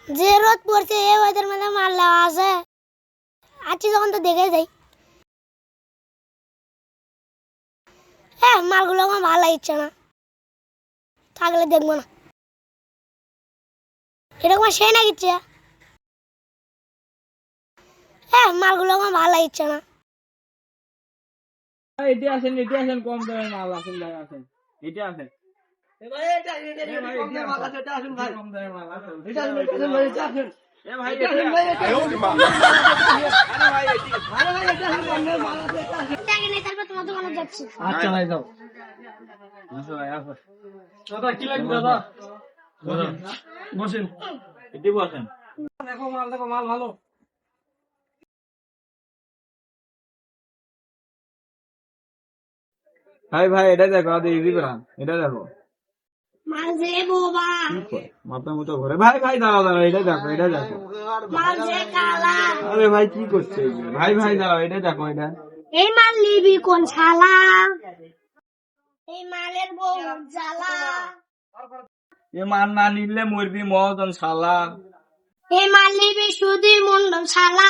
যে রোদ পড়ছে এই ওয়েদার মধ্যে মাল নেওয়া আছে। আছি যখন তো দেখে যাই। হ্যাঁ, মালগুলো আমার ভালো লাগছে না, থাকলে দেখবো না। এরকম সে না কিচ্ছে। হ্যাঁ, মালগুলো আমার ভালো লাগছে না। এটি আসেন কম দামের মাল আসেন ভাই, আসেন এটি আসেন। আচ্ছা ভাই যাও। দাদা কি লাগবে দাদা? বসেন, এটি বসেন। দেখো মাল ভালো। ভাই এটা দেখো, আদে ইজি করা, এটা দেখো। মাল যে বোবা, মাথা মতো ঘুরে। ভাই দাঁড়াও, এটা দেখো, এটা দেখো। মাল যে কালা। আরে ভাই কি করছে? ভাই দাঁড়াও, এটা দেখো, এটা। এই মাল নিবি কোন শালা? এই মালের বউ জ্বালা। এ মাল না নিলে মরবি মদন শালা। এই মাল নিবি সুধীর মন্ডল শালা।